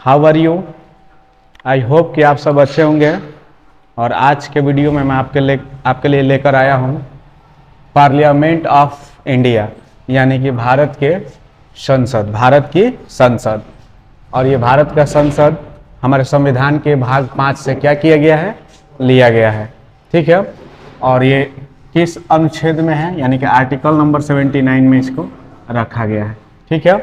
How are you. I hope कि आप सब अच्छे होंगे। और आज के वीडियो में मैं आपके लिए लेकर आया हूँ पार्लियामेंट ऑफ इंडिया, यानी कि भारत की संसद। और ये भारत का संसद हमारे संविधान के भाग 5 से क्या किया गया है, लिया गया है। ठीक है। और ये किस अनुच्छेद में है, यानी कि आर्टिकल नंबर 79 में इसको रखा गया है। ठीक है।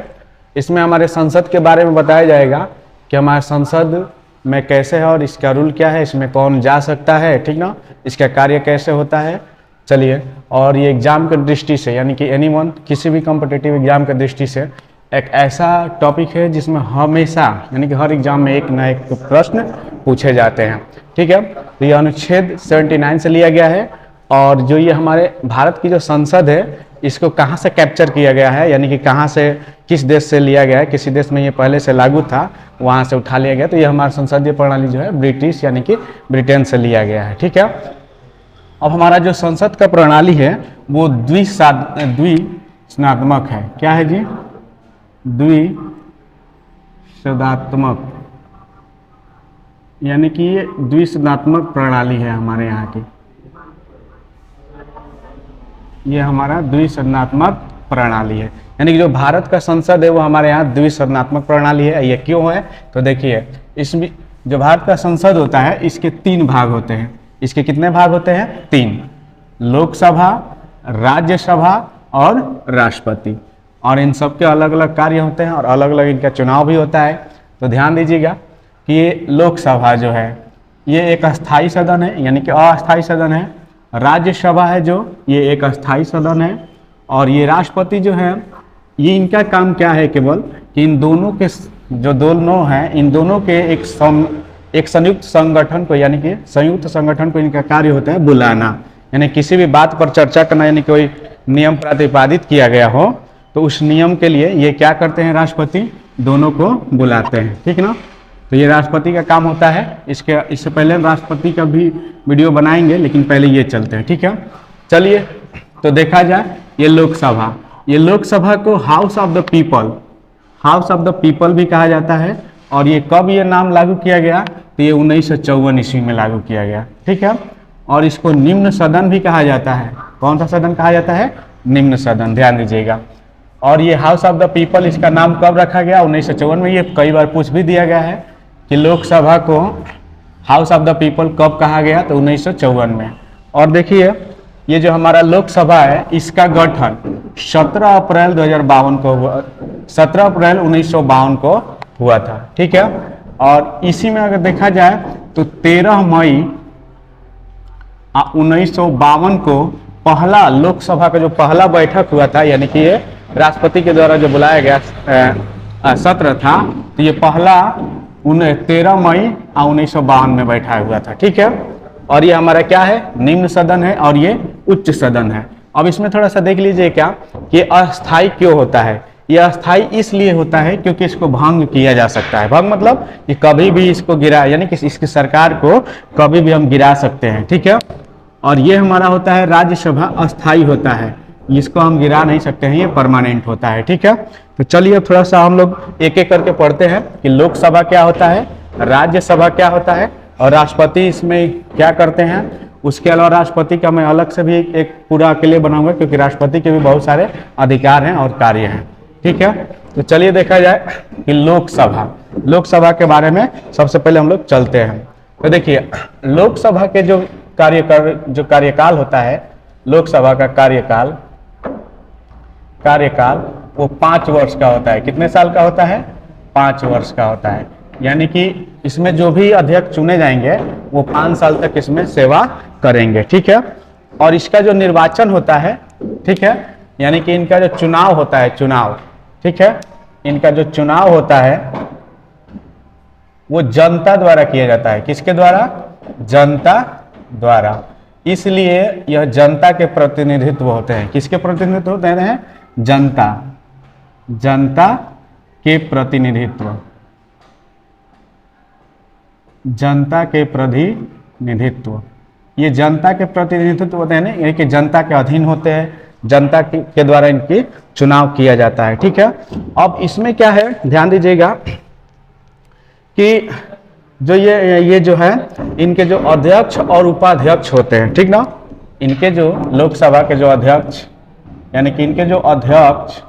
इसमें हमारे संसद के बारे में बताया जाएगा कि हमारे संसद में कैसे है और इसका रूल क्या है, इसमें कौन जा सकता है, ठीक ना, इसका कार्य कैसे होता है। चलिए, और ये एग्जाम के दृष्टि से, यानी कि एनीवन किसी भी कॉम्पिटिटिव एग्जाम के दृष्टि से एक ऐसा टॉपिक है जिसमें हमेशा, यानी कि हर एग्जाम में एक ना एक प्रश्न पूछे जाते हैं। ठीक है। तो ये अनुच्छेद 79 से लिया गया है। और जो ये हमारे भारत की जो संसद है, इसको कहाँ से कैप्चर किया गया है, यानी कि कहाँ से, किस देश से लिया गया है, किसी देश में ये पहले से लागू था, वहाँ से उठा लिया गया। तो ये हमारा संसदीय प्रणाली जो है ब्रिटिश, यानी कि ब्रिटेन से लिया गया है। ठीक है। अब हमारा जो संसद का प्रणाली है वो द्विसदनात्मक है। क्या है जी? द्विसदनात्मक, यानी कि ये द्विसदनात्मक प्रणाली है हमारे यहाँ की। ये हमारा द्विसदनात्मक प्रणाली है, यानी कि जो भारत का संसद है वो हमारे यहाँ द्विसदनात्मक प्रणाली है। ये क्यों है? तो देखिए, इसमें जो भारत का संसद होता है इसके 3 भाग होते हैं। इसके कितने भाग होते हैं? 3। लोकसभा, राज्यसभा और राष्ट्रपति। और इन सब के अलग अलग कार्य होते हैं और अलग अलग इनका चुनाव भी होता है। तो ध्यान दीजिएगा कि ये लोकसभा जो है ये एक अस्थाई सदन है, यानी कि अस्थाई सदन है। राज्यसभा है जो, ये एक अस्थाई सदन है। और ये राष्ट्रपति जो है, ये इनका काम क्या है केवल कि इन दोनों के जो दोनों हैं, इन दोनों के एक संयुक्त संगठन को, यानी कि संयुक्त संगठन को इनका कार्य होता है बुलाना, यानी किसी भी बात पर चर्चा करना, यानी कोई नियम प्रतिपादित किया गया हो तो उस नियम के लिए ये क्या करते हैं, राष्ट्रपति दोनों को बुलाते हैं। ठीक ना। तो ये राष्ट्रपति का काम होता है। इससे पहले राष्ट्रपति का भी वीडियो बनाएंगे, लेकिन पहले ये चलते हैं। ठीक है। चलिए, तो देखा जाए ये लोकसभा को हाउस ऑफ द पीपल भी कहा जाता है। और ये कब ये नाम लागू किया गया? तो ये 1954 ईस्वी में लागू किया गया। ठीक है। और इसको निम्न सदन भी कहा जाता है। कौन सा सदन कहा जाता है? निम्न सदन। ध्यान दीजिएगा। और ये हाउस ऑफ द पीपल, इसका नाम कब रखा गया? 1954 में। ये कई बार पूछ भी दिया गया है कि लोकसभा को हाउस ऑफ द पीपल कब कहा गया? तो 1954 में। और देखिए, ये जो हमारा लोकसभा है इसका गठन 17 अप्रैल 2052 को हुआ, 17 अप्रैल 1952 को हुआ था। ठीक है। और इसी में अगर देखा जाए तो 13 मई 1952 को पहला लोकसभा का जो पहला बैठक हुआ था, यानी कि ये राष्ट्रपति के द्वारा जो बुलाया गया सत्र था, तो ये पहला 13 मई 1952 में बैठा हुआ था। ठीक है। और ये हमारा क्या है? निम्न सदन है और ये उच्च सदन है। अब इसमें थोड़ा सा देख लीजिए क्या कि अस्थाई क्यों होता है। ये अस्थाई इसलिए होता है क्योंकि इसको भंग किया जा सकता है। भंग मतलब कि कभी भी इसको गिरा, यानी कि इसकी सरकार को कभी भी हम गिरा सकते हैं। ठीक है। और ये हमारा होता है राज्यसभा, अस्थाई होता है, इसको हम गिरा नहीं सकते हैं, ये परमानेंट होता है। ठीक है। तो चलिए अब थोड़ा सा हम लोग एक एक करके पढ़ते हैं कि लोकसभा क्या होता है, राज्यसभा क्या होता है और राष्ट्रपति इसमें क्या करते हैं। उसके अलावा राष्ट्रपति का मैं अलग से भी एक पूरा अकेले बनाऊंगा, क्योंकि राष्ट्रपति के भी बहुत सारे अधिकार हैं और कार्य हैं। ठीक है। तो चलिए देखा जाए कि लोकसभा के बारे में सबसे पहले हम लोग चलते हैं। तो देखिए, लोकसभा के जो कार्यकाल होता है, लोकसभा का कार्यकाल वो 5 वर्ष का होता है। कितने साल का होता है? 5 वर्ष का होता है। यानी कि इसमें जो भी अध्यक्ष चुने जाएंगे वो 5 साल तक इसमें सेवा करेंगे। ठीक है। और इसका जो निर्वाचन होता है, ठीक है, यानी कि इनका जो चुनाव होता है, ठीक है, इनका जो चुनाव होता है वो जनता द्वारा किया जाता है। किसके द्वारा? जनता द्वारा। इसलिए यह जनता के प्रतिनिधित्व होते हैं। किसके प्रतिनिधित्व होते हैं? जनता के प्रतिनिधित्व, जनता के प्रतिनिधित्व। ये जनता के प्रतिनिधित्व होते हैं ना, यानी कि जनता के अधीन होते हैं, जनता के द्वारा इनकी चुनाव किया जाता है। ठीक है। अब इसमें क्या है, ध्यान दीजिएगा कि जो ये जो है इनके जो अध्यक्ष और उपाध्यक्ष होते हैं, ठीक ना, इनके जो लोकसभा के जो अध्यक्ष यानी कि इनके जो अध्यक्ष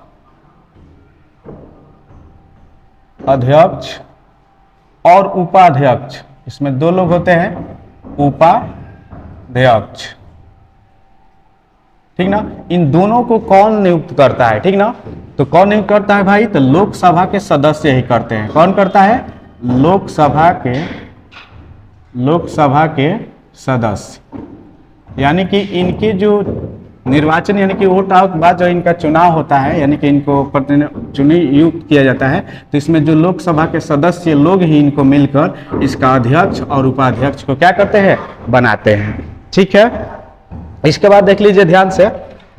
और उपाध्यक्ष, इसमें दो लोग होते हैं उपाध्यक्ष, ठीक ना। इन दोनों को कौन नियुक्त करता है, ठीक ना, तो कौन नियुक्त करता है भाई, तो लोकसभा के सदस्य ही करते हैं। कौन करता है, लोकसभा के सदस्य, यानी कि इनके जो निर्वाचन यानी कि वोट आउट के बाद जो इनका चुनाव होता है, यानी कि इनको नियुक्त किया जाता है, तो इसमें जो लोकसभा के सदस्य लोग ही इनको मिलकर इसका अध्यक्ष और उपाध्यक्ष को क्या करते हैं, बनाते हैं, ठीक है। इसके बाद देख लीजिए ध्यान से,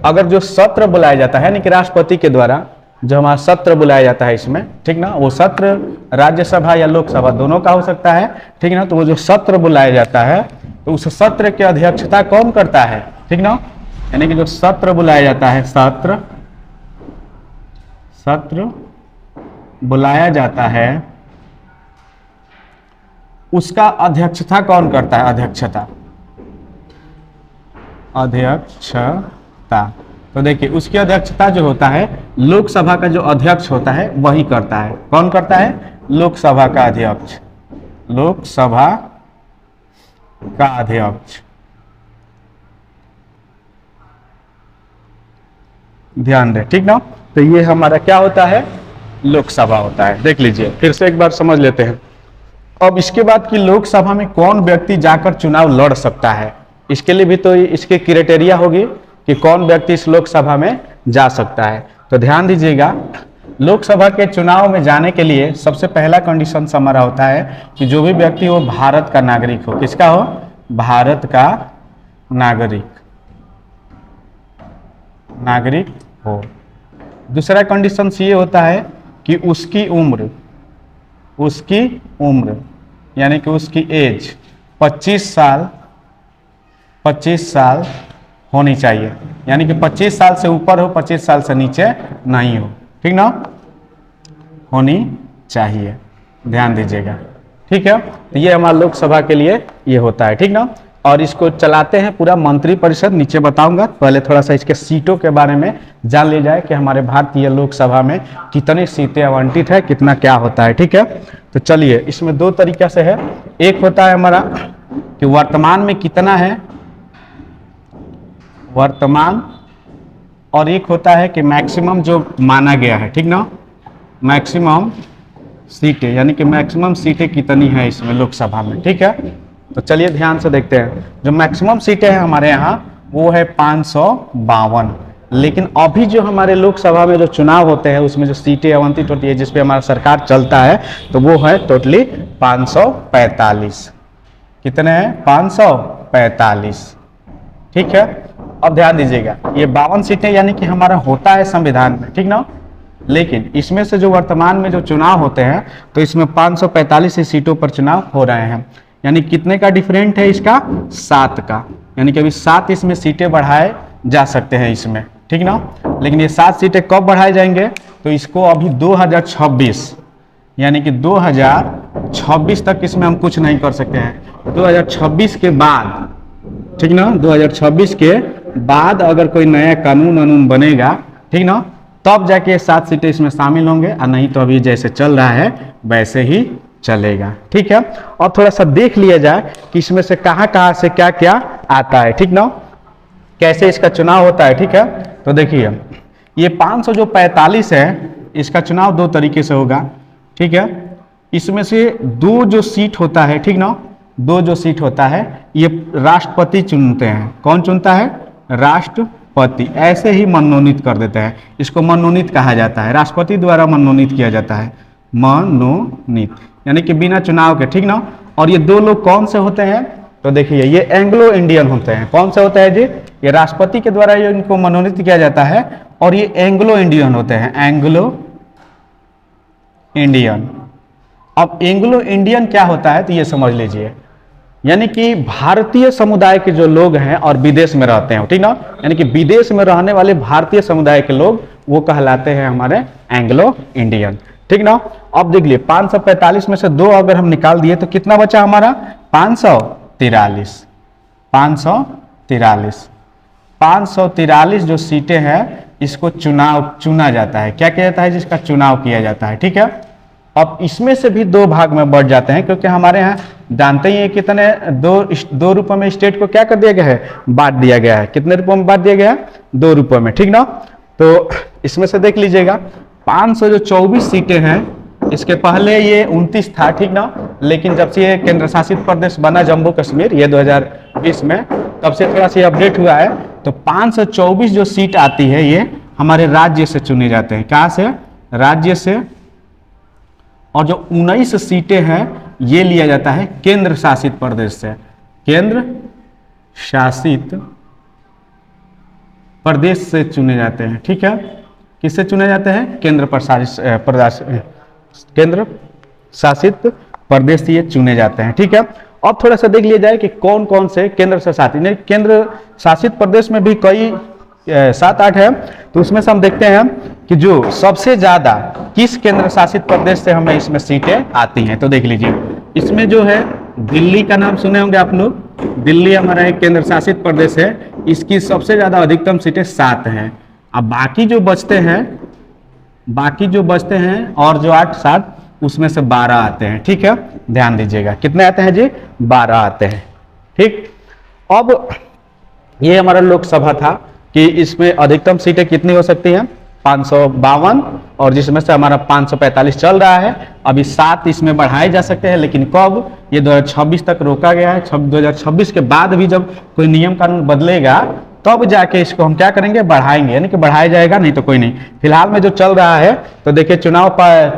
अगर जो सत्र बुलाया जाता है यानी कि राष्ट्रपति के द्वारा जो हमारा सत्र बुलाया जाता है इसमें, ठीक ना, वो सत्र राज्यसभा या लोकसभा दोनों का हो सकता है, ठीक ना। तो वो जो सत्र बुलाया जाता है तो उस सत्र की अध्यक्षता कौन करता है, ठीक ना, यानी कि जो सत्र बुलाया जाता है, सत्र बुलाया जाता है उसका अध्यक्षता कौन करता है, अध्यक्षता। तो देखिए उसकी अध्यक्षता जो होता है लोकसभा का जो अध्यक्ष होता है वही करता है। कौन करता है, लोकसभा का अध्यक्ष, लोकसभा का अध्यक्ष। ध्यान दें, ठीक ना। तो ये हमारा क्या होता है, लोकसभा होता है। देख लीजिए फिर से एक बार समझ लेते हैं। अब इसके बाद कि लोकसभा में कौन व्यक्ति जाकर चुनाव लड़ सकता है, इसके लिए भी तो इसके क्राइटेरिया होगी कि कौन व्यक्ति इस लोकसभा में जा सकता है। तो ध्यान दीजिएगा, लोकसभा के चुनाव में जाने के लिए सबसे पहला कंडीशन हमारा होता है कि जो भी व्यक्ति वो भारत का नागरिक हो। किसका हो, भारत का नागरिक हो। दूसरा कंडीशन ये होता है कि उसकी उम्र यानी कि उसकी एज 25 साल होनी चाहिए, यानी कि 25 साल से ऊपर हो, 25 साल से नीचे नहीं हो, ठीक ना, होनी चाहिए। ध्यान दीजिएगा, ठीक है। तो ये हमारा लोकसभा के लिए ये होता है, ठीक ना। और इसको चलाते हैं पूरा मंत्रिपरिषद, नीचे बताऊंगा। पहले थोड़ा सा इसके सीटों के बारे में जान ले जाए कि हमारे भारतीय लोकसभा में कितनी सीटें आवंटित है, कितना क्या होता है, ठीक है। तो चलिए, इसमें दो तरीके से है। एक होता है हमारा कि वर्तमान में कितना है, वर्तमान, और एक होता है कि मैक्सिमम जो माना गया है, ठीक ना, मैक्सिमम सीटें, यानी कि मैक्सिमम सीटें कितनी है इसमें लोकसभा में, ठीक है। तो चलिए ध्यान से देखते हैं। जो मैक्सिमम सीटें हैं हमारे यहाँ वो है 552, लेकिन अभी जो हमारे लोकसभा में जो चुनाव होते हैं उसमें जो सीटें आवंटित होती है जिसपे हमारा सरकार चलता है तो वो है टोटली 545। कितने हैं, 545, ठीक है। अब ध्यान दीजिएगा, ये 52 सीटें यानी कि हमारा होता है संविधान में, ठीक ना, लेकिन इसमें से जो वर्तमान में जो चुनाव होते हैं तो इसमें 545 सीटों पर चुनाव हो रहे हैं, यानी कितने का डिफरेंट है इसका, 7 का, यानी कि अभी 7 इसमें सीटें बढ़ाए जा सकते हैं इसमें, ठीक ना। लेकिन ये 7 सीटें कब बढ़ाए जाएंगे, तो इसको अभी 2026 यानी कि 2026 तक इसमें हम कुछ नहीं कर सकते हैं। 2026 के बाद, ठीक ना, 2026 के बाद अगर कोई नया कानून बनेगा, ठीक ना, तब जाके 7 सीटें इसमें शामिल होंगे, और नहीं तो अभी जैसे चल रहा है वैसे ही चलेगा, ठीक है। और थोड़ा सा देख लिया जाए कि इसमें से कहाँ से क्या क्या आता है, ठीक ना, कैसे इसका चुनाव होता है, ठीक है। तो देखिए ये 545 है, इसका चुनाव 2 तरीके से होगा, ठीक है। इसमें से 2 जो सीट होता है, ठीक ना, 2 जो सीट होता है ये राष्ट्रपति चुनते हैं। कौन चुनता है, राष्ट्रपति, ऐसे ही मनोनीत कर देते हैं। इसको मनोनीत कहा जाता है, राष्ट्रपति द्वारा मनोनीत किया जाता है, मनोनीत, यानी कि बिना चुनाव के, ठीक ना। और ये 2 लोग कौन से होते हैं, तो देखिए ये एंग्लो इंडियन होते हैं। कौन से होते हैं जी, ये राष्ट्रपति के द्वारा ये इनको मनोनीत किया जाता है, और ये एंग्लो इंडियन होते हैं, एंग्लो इंडियन। अब एंग्लो इंडियन क्या होता है, तो ये समझ लीजिए, यानी कि भारतीय समुदाय के जो लोग हैं और विदेश में रहते हैं, ठीक ना, यानी कि विदेश में रहने वाले भारतीय समुदाय के लोग वो कहलाते हैं हमारे एंग्लो इंडियन, ठीक ना। अब देख लिए 545 में से 2 अगर हम निकाल दिए तो कितना बचा हमारा 543। 543 जो सीटें हैं इसको चुना जाता है। क्या किया जाता है? जिसका चुनाव किया जाता है। ठीक है। अब इसमें से भी 2 भाग में बढ़ जाते हैं, क्योंकि हमारे यहाँ जानते ही हैं कितने 2 रुपए में स्टेट को क्या कर दिया गया है? बांट दिया गया है। कितने रुपए में बांट दिया गया है? 2 रुपए में। ठीक ना। तो इसमें से देख लीजिएगा 524 सीटें हैं। इसके पहले ये 29 था। ठीक ना। लेकिन जब से ये केंद्र शासित प्रदेश बना जम्मू कश्मीर, ये 2020 में, तब से थोड़ा सा अपडेट हुआ है। तो 524 जो सीट आती है ये हमारे राज्य से चुने जाते हैं। कहाँ से? राज्य से। और जो 19 सीटें हैं ये लिया जाता है केंद्र शासित प्रदेश से। केंद्र शासित प्रदेश से चुने जाते हैं। ठीक है। किससे चुने जाते हैं? केंद्र शासित प्रदेश से ये चुने जाते हैं। ठीक है। अब थोड़ा सा देख लिया जाए कि कौन कौन से केंद्र शासित, केंद्र शासित प्रदेश में भी कई 7-8 है। तो उसमें से हम देखते हैं कि जो सबसे ज्यादा किस केंद्र शासित प्रदेश से हमें इसमें सीटें आती हैं। तो देख लीजिए इसमें जो है दिल्ली का नाम सुने होंगे आप लोग। दिल्ली हमारा एक केंद्र शासित प्रदेश है। इसकी सबसे ज्यादा अधिकतम सीटें 7 हैं। अब बाकी जो बचते हैं और जो 8-7 उसमें से 12 आते हैं। ठीक है। ध्यान दीजिएगा कितने आते हैं जी? 12 आते हैं। ठीक। अब ये हमारा लोकसभा था कि इसमें अधिकतम सीटें कितनी हो सकती हैं? 552, और जिसमें से हमारा 545 चल रहा है। अभी 7 इसमें बढ़ाए जा सकते हैं, लेकिन कब? ये 2026 तक रोका गया है। 2026 के बाद भी जब कोई नियम कानून बदलेगा तब जाके इसको हम क्या करेंगे? बढ़ाएंगे, यानी कि बढ़ाया जाएगा, नहीं तो कोई नहीं। फिलहाल में जो चल रहा है तो देखिए चुनाव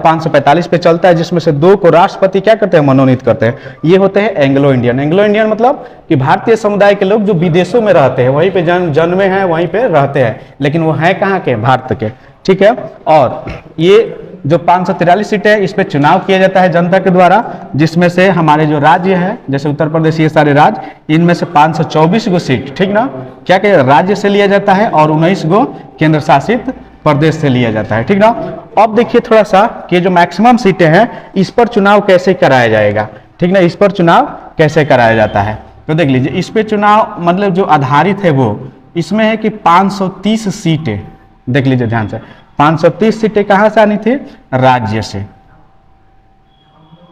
545 पे चलता है, जिसमें से 2 को राष्ट्रपति क्या करते हैं? मनोनीत करते हैं। ये होते हैं एंग्लो इंडियन। एंग्लो इंडियन मतलब कि भारतीय समुदाय के लोग जो विदेशों में रहते हैं, वहीं पे जन्मे हैं, वहीं पे रहते हैं, लेकिन वो हैं कहाँ के? भारत के। ठीक है। और ये जो 543 सीटें हैं इस पे चुनाव किया जाता है जनता के द्वारा, जिसमें से हमारे जो राज्य है जैसे उत्तर प्रदेश, ये सारे राज्य, इनमें से 524 गो सीट, ठीक ना, क्या क्या राज्य से लिया जाता है और 19 गो केंद्र शासित प्रदेश से लिया जाता है। ठीक ना। अब देखिए थोड़ा सा कि जो मैक्सिमम सीटें हैं इस पर चुनाव कैसे कराया जाएगा। ठीक ना। इस पर चुनाव कैसे कराया जाता है तो देख लीजिए। इस पे चुनाव मतलब जो आधारित है वो इसमें है कि 530 सीटें, देख लीजिए ध्यान से, 530 सीटें कहां से आनी थी? राज्य से।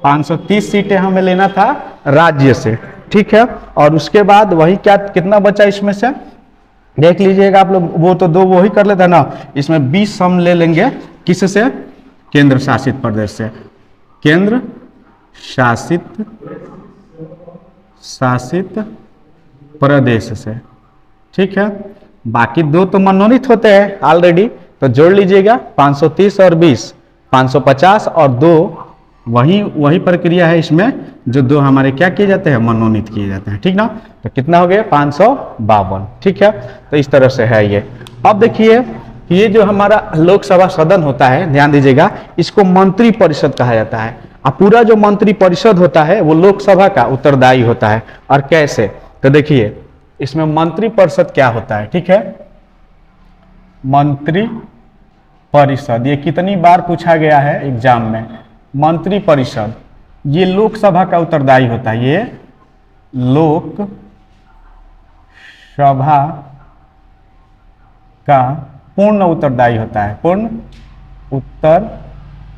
530 सीटें हमें लेना था राज्य से। ठीक है। और उसके बाद वही क्या कितना बचा इसमें से देख लीजिएगा आप लोग। वो तो 2 वो ही कर लेता ना। इसमें 20 हम ले लेंगे किससे? केंद्र शासित प्रदेश से। केंद्र शासित प्रदेश से। ठीक है। बाकी 2 तो मनोनीत होते हैं ऑलरेडी, तो जोड़ लीजिएगा 530 और 20, 550 और 2 वही प्रक्रिया है इसमें, जो 2 हमारे क्या किए जाते हैं? मनोनीत किए जाते हैं। ठीक ना। तो कितना हो गया? 552। ठीक है। तो इस तरह से है ये। अब देखिए ये जो हमारा लोकसभा सदन होता है, ध्यान दीजिएगा, इसको मंत्री परिषद कहा जाता है। अब पूरा जो मंत्री परिषद होता है वो लोकसभा का उत्तरदायी होता है। और कैसे? तो देखिए इसमें मंत्री परिषद क्या होता है। ठीक है। मंत्री परिषद ये कितनी बार पूछा गया है एग्जाम में। मंत्री परिषद ये लोकसभा का उत्तरदायी होता है। ये लोकसभा का पूर्ण उत्तरदायी होता है। पूर्ण उत्तरदायी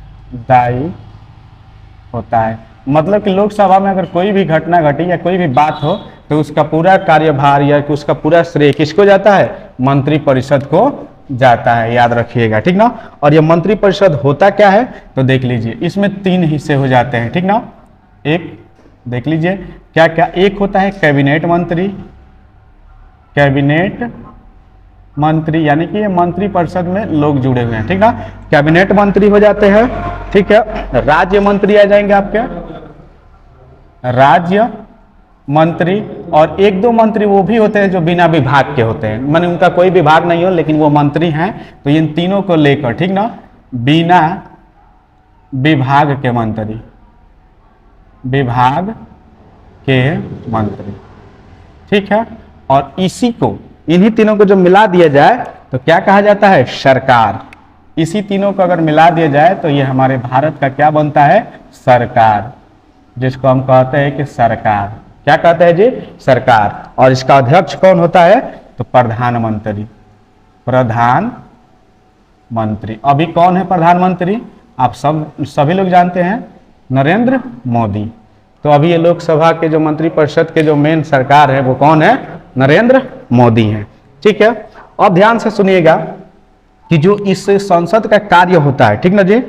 होता है मतलब कि लोकसभा में अगर कोई भी घटना घटी या कोई भी बात हो तो उसका पूरा कार्यभार या उसका पूरा श्रेय किसको जाता है? मंत्री परिषद को जाता है। याद रखिएगा। ठीक ना। और ये मंत्री परिषद होता क्या है तो देख लीजिए इसमें 3 हिस्से हो जाते हैं। ठीक ना। एक देख लीजिए क्या क्या। एक होता है कैबिनेट मंत्री। कैबिनेट मंत्री यानी कि ये मंत्री परिषद में लोग जुड़े हुए हैं। ठीक ना। कैबिनेट मंत्री हो जाते हैं। ठीक है। राज्य मंत्री आ जाएंगे आपके, राज्य मंत्री, और 1-2 मंत्री वो भी होते हैं जो बिना विभाग के होते हैं, माने उनका कोई विभाग नहीं हो लेकिन वो मंत्री हैं। तो इन तीनों को लेकर, ठीक ना, बिना विभाग के मंत्री, विभाग के मंत्री। ठीक है। और इसी को, इन्हीं तीनों को जब मिला दिया जाए तो क्या कहा जाता है? सरकार। इसी तीनों को अगर मिला दिया जाए तो ये हमारे भारत का क्या बनता है, सरकार, जिसको हम कहते हैं कि सरकार। क्या कहते हैं जी, सरकार। और इसका अध्यक्ष कौन होता है, तो प्रधानमंत्री। प्रधानमंत्री अभी कौन है प्रधानमंत्री, आप सभी लोग जानते हैं, नरेंद्र मोदी। तो अभी ये लोकसभा के जो मंत्रिपरिषद के जो मेन सरकार है वो कौन है, नरेंद्र मोदी है। ठीक है, अब ध्यान से सुनिएगा कि जो इस संसद का कार्य होता है, ठीक ना जी,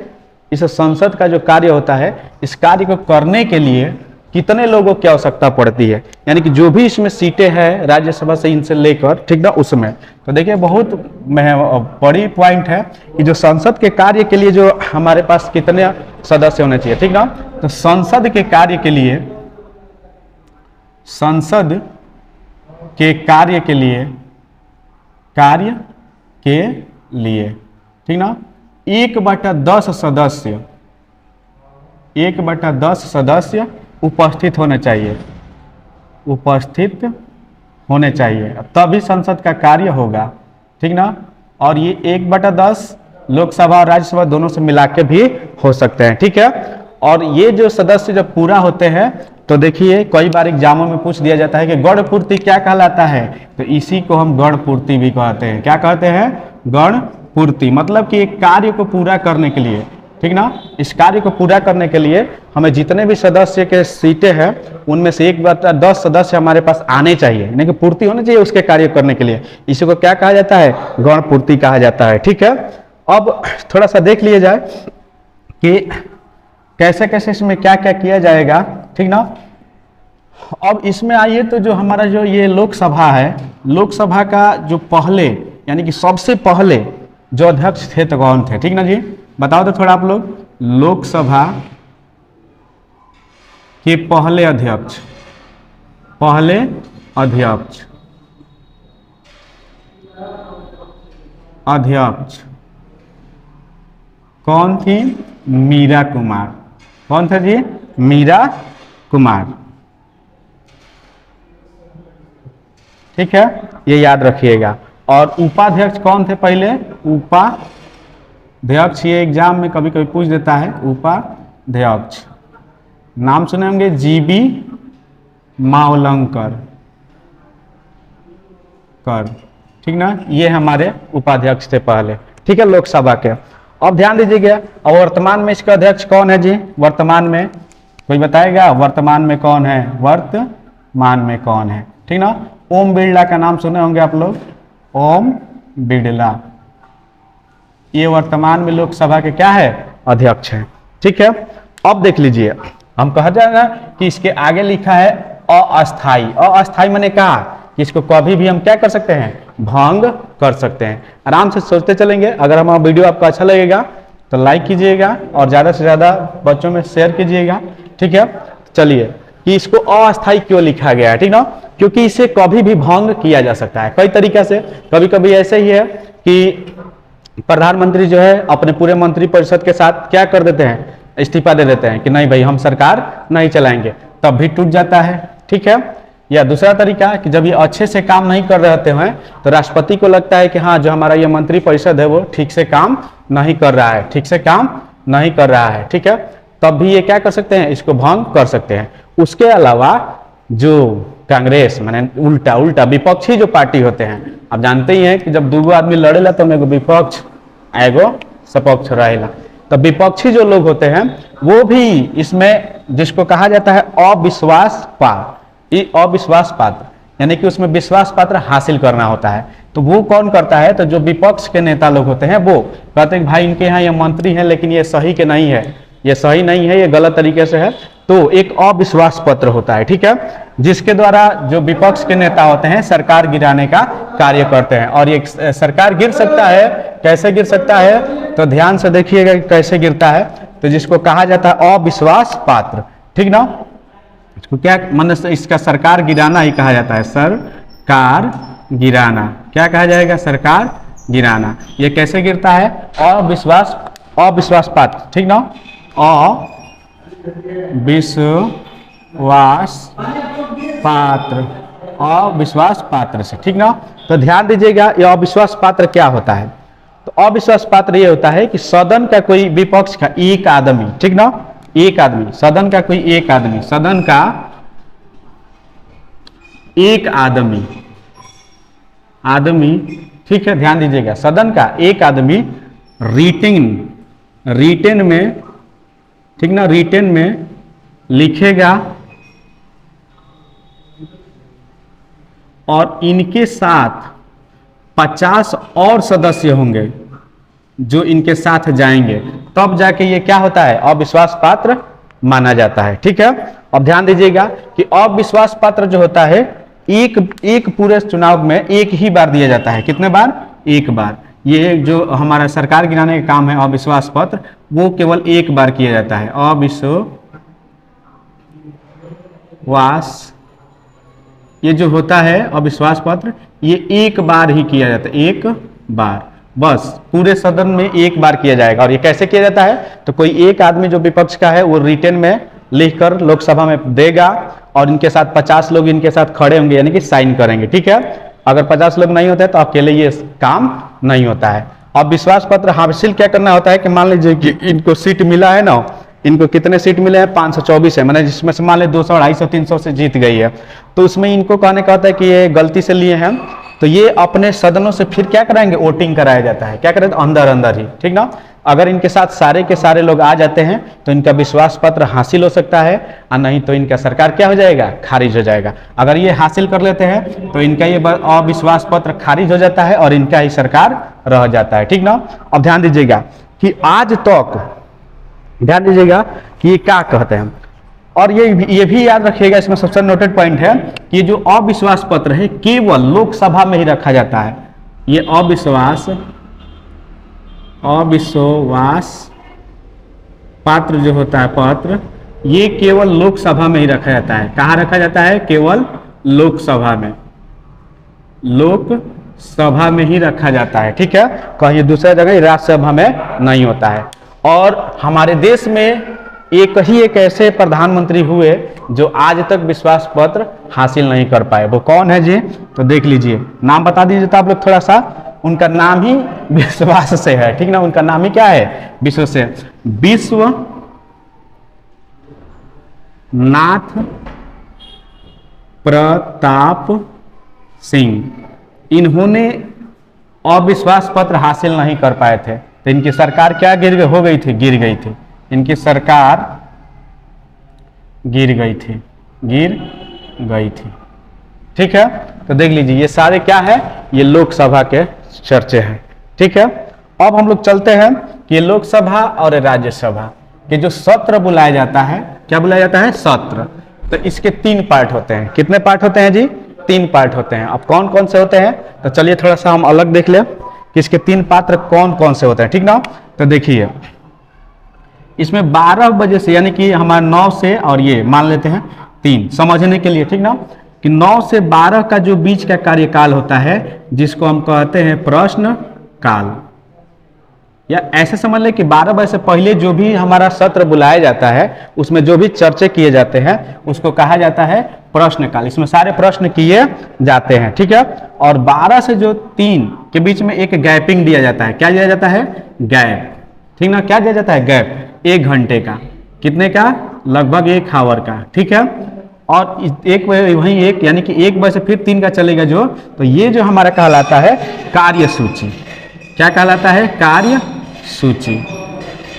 इस संसद का जो कार्य होता है, इस कार्य को करने के लिए कितने लोगों की आवश्यकता पड़ती है, यानी कि जो भी इसमें सीटें हैं राज्यसभा से इनसे लेकर, ठीक ना, उसमें तो देखिए बहुत बड़ी पॉइंट है कि जो संसद के कार्य के लिए जो हमारे पास कितने सदस्य होने चाहिए, ठीक ना। तो संसद के कार्य के लिए, संसद के कार्य के लिए ठीक ना, 1/10 सदस्य, 1/10 सदस्य उपस्थित होने चाहिए, उपस्थित होने चाहिए, तभी संसद का कार्य होगा, ठीक ना। और ये 1/10 लोकसभा और राज्यसभा दोनों से मिला के भी हो सकते हैं, ठीक है। और ये जो सदस्य जब पूरा होते हैं तो देखिए कई बार एग्जामों में पूछ दिया जाता है कि गण पूर्ति क्या कहलाता है, तो इसी को हम गण पूर्ति भी कहते हैं। क्या कहते हैं, गण पूर्ति। मतलब कि एक कार्य को पूरा करने के लिए, ठीक ना, इस कार्य को पूरा करने के लिए हमें जितने भी सदस्य के सीटें हैं उनमें से 1/10 सदस्य हमारे पास आने चाहिए, यानी कि पूर्ति होनी चाहिए उसके कार्य करने के लिए। इसी को क्या कहा जाता है, गण पूर्ति कहा जाता है, ठीक है। अब थोड़ा सा देख लिया जाए कि कैसे कैसे इसमें क्या क्या किया जाएगा, ठीक ना। अब इसमें आइए तो जो हमारा जो ये लोकसभा है, लोकसभा का जो पहले यानी कि सबसे पहले जो अध्यक्ष थे तो कौन थे, ठीक ना जी, बताओ तो थोड़ा आप लोग। लोकसभा के पहले अध्यक्ष, पहले अध्यक्ष, अध्यक्ष कौन थी, मीरा कुमार। कौन था जी, मीरा कुमार, ठीक है, ये याद रखिएगा। और उपाध्यक्ष कौन थे पहले, उपाध्यक्ष, ये एग्जाम में कभी कभी पूछ देता है, उपाध्यक्ष नाम सुने होंगे, जीबी मावलंकर कर, ठीक ना, ये हमारे उपाध्यक्ष थे पहले, ठीक है, लोकसभा के। अब ध्यान दीजिएगा, और वर्तमान में इसका अध्यक्ष कौन है जी, वर्तमान में कोई बताएगा, वर्तमान में कौन है, वर्तमान में कौन है, ठीक ना। ओम बिरला का नाम सुने होंगे आप लोग, ओम बिरला, ये वर्तमान में लोकसभा के क्या है, अध्यक्ष है, ठीक है। अब देख लीजिए, हम कहा जाएगा कि इसके आगे लिखा है अस्थाई। अस्थाई मैंने कहा कि इसको कभी भी हम क्या कर सकते हैं, भंग कर सकते हैं। आराम से सोचते चलेंगे। अगर हमारा वीडियो आपको अच्छा लगेगा तो लाइक कीजिएगा और ज़्यादा से ज़्यादा बच्चों में शेयर कीजिएगा, ठीक है। चलिए, कि इसको अस्थाई क्यों लिखा गया है, ठीक ना, क्योंकि इसे कभी भी भंग किया जा सकता है कई तरीके से। कभी कभी ऐसे ही है कि प्रधानमंत्री जो है अपने पूरे मंत्रिपरिषद के साथ क्या कर देते हैं, इस्तीफा दे देते हैं कि नहीं भाई हम सरकार नहीं चलाएंगे, तब भी टूट जाता है, ठीक है। या दूसरा तरीका कि जब ये अच्छे से काम नहीं कर रहे हैं तो राष्ट्रपति को लगता है कि हाँ जो हमारा ये मंत्रिपरिषद है वो ठीक से काम नहीं कर रहा है, ठीक से काम नहीं कर रहा है, ठीक है, तब भी ये क्या कर सकते हैं, इसको भंग कर सकते हैं। उसके अलावा जो कांग्रेस माने उल्टा विपक्षी जो पार्टी होते हैं, आप जानते ही हैं कि जब दो आदमी लड़ेला तो एगो विपक्ष एगो सपक्ष रहेला, तो विपक्षी जो लोग होते हैं वो भी इसमें, जिसको कहा जाता है अविश्वास पात्र, ये अविश्वास पात्र यानी कि उसमें विश्वास पात्र हासिल करना होता है। तो वो कौन करता है, तो जो विपक्ष के नेता लोग होते हैं वो कहते हैं भाई इनके यहाँ ये मंत्री हैं लेकिन ये सही के नहीं है, ये सही नहीं है, ये गलत तरीके से है, तो एक अविश्वास पत्र होता है, ठीक है, जिसके द्वारा जो विपक्ष के नेता होते हैं सरकार गिराने का कार्य करते हैं। और ये सरकार गिर सकता है, कैसे गिर सकता है, तो ध्यान से देखिएगा कि कैसे गिरता है, तो जिसको कहा जाता है अविश्वास पात्र, ठीक ना, इसको क्या मतलब इसका सरकार गिराना ही कहा जाता है, सरकार गिराना, क्या कहा जाएगा, सरकार गिराना। ये कैसे गिरता है, अविश्वास पात्र, ठीक ना, अविश्वास पात्र से, ठीक ना। तो ध्यान दीजिएगा ये अविश्वास पात्र क्या होता है, तो अविश्वास पात्र ये होता है कि सदन का कोई विपक्ष का एक आदमी, ठीक ना, एक आदमी, सदन का कोई एक आदमी, सदन का एक आदमी, ठीक है, ध्यान दीजिएगा, सदन का एक आदमी रिटेन में, ठीक ना, रिटेन में लिखेगा और इनके साथ 50 और सदस्य होंगे जो इनके साथ जाएंगे, तब जाके ये क्या होता है, अविश्वास पात्र माना जाता है। ठीक है, अब ध्यान दीजिएगा कि अविश्वास पात्र जो होता है एक पूरे चुनाव में एक ही बार दिया जाता है। कितने बार? एक बार। ये जो हमारा सरकार गिराने का काम है अविश्वास पत्र, वो केवल एक बार किया जाता है। अविश्वास ये जो होता है अविश्वास पत्र, ये एक बार ही किया जाता है, एक बार, बस पूरे सदन में एक बार किया जाएगा। और ये कैसे किया जाता है, तो कोई एक आदमी जो विपक्ष का है वो रिटेन में लिखकर लोकसभा में देगा और इनके साथ 50 लोग इनके साथ खड़े होंगे, यानी कि साइन करेंगे। ठीक है, अगर 50 लोग नहीं होते हैं तो अकेले ये काम नहीं होता है। अब विश्वास पत्र हासिल क्या करना होता है कि मान लीजिए कि इनको सीट मिला है ना, इनको कितने सीट मिले हैं, 524 है, मैंने जिसमें से मान लीजिए 200, 250, 300 से जीत गई है, तो उसमें इनको कहने का होता है कि ये गलती से लिए हैं, तो ये अपने सदनों से फिर क्या कराएंगे, वोटिंग कराया जाता है। क्या करें, अंदर अंदर ही, ठीक ना। अगर इनके साथ सारे के सारे लोग आ जाते हैं तो इनका विश्वास पत्र हासिल हो सकता है, और नहीं तो इनका सरकार क्या हो जाएगा, खारिज हो जाएगा। अगर ये हासिल कर लेते हैं तो इनका ये अविश्वास पत्र खारिज हो जाता है और इनका ही सरकार रह जाता है। ठीक ना। अब ध्यान दीजिएगा कि आज तक, ध्यान दीजिएगा कि ये क्या कहते हैं, और ये भी याद रखिएगा, इसमें सबसे नोटेड पॉइंट है कि जो अविश्वास पत्र है केवल लोकसभा में ही रखा जाता है। ये अविश्वास पात्र जो होता है पत्र, ये केवल लोकसभा में ही रखा जाता है। कहाँ रखा जाता है, केवल लोकसभा में, लोकसभा में ही रखा जाता है। ठीक है, कहीं दूसरा जगह राज्यसभा में नहीं होता है। और हमारे देश में एक ऐसे प्रधानमंत्री हुए जो आज तक विश्वास पत्र हासिल नहीं कर पाए। वो कौन है जी, तो देख लीजिए, नाम बता दीजिए तो आप लोग थोड़ा सा। उनका नाम ही विश्वास से है, ठीक ना, उनका नाम ही क्या है, विश्व से, विश्वनाथ प्रताप सिंह। इन्होंने अविश्वास पत्र हासिल नहीं कर पाए थे, तो इनकी सरकार क्या गिर गई थी, इनकी सरकार गिर गई थी। ठीक है, तो देख लीजिए ये सारे क्या है, ये लोकसभा के चर्चे हैं। ठीक है, अब हम लोग चलते हैं कि लोकसभा और राज्यसभा के जो सत्र बुलाया जाता है, क्या बुलाया जाता है, सत्र। तो इसके 3 पार्ट होते हैं। कितने पार्ट होते हैं जी, 3 पार्ट होते हैं। अब कौन कौन से होते हैं, तो चलिए थोड़ा सा हम अलग देख लें कि इसके 3 पात्र कौन कौन से होते हैं। ठीक ना, तो देखिए इसमें 12 बजे से, यानी कि हमारा 9 से, और ये मान लेते हैं 3 समझने के लिए, ठीक ना, कि 9 से 12 का जो बीच का कार्यकाल होता है जिसको हम कहते हैं प्रश्न काल, या ऐसे समझ लें कि 12 बजे से पहले जो भी हमारा सत्र बुलाया जाता है उसमें जो भी चर्चे किए जाते हैं उसको कहा जाता है प्रश्न काल। इसमें सारे प्रश्न किए जाते हैं। ठीक है, और 12 से जो 3 के बीच में एक गैपिंग दिया जाता है। क्या दिया जाता है, गैप, ठीक ना, क्या दिया जाता है, गैप, 1 घंटे का, कितने का, लगभग 1 आवर का। ठीक है, और एक वहीं एक, यानी कि 1 बजे से फिर 3 का चलेगा जो, तो ये जो हमारा कहलाता है कार्यसूची। क्या कहलाता है, कार्य सूची।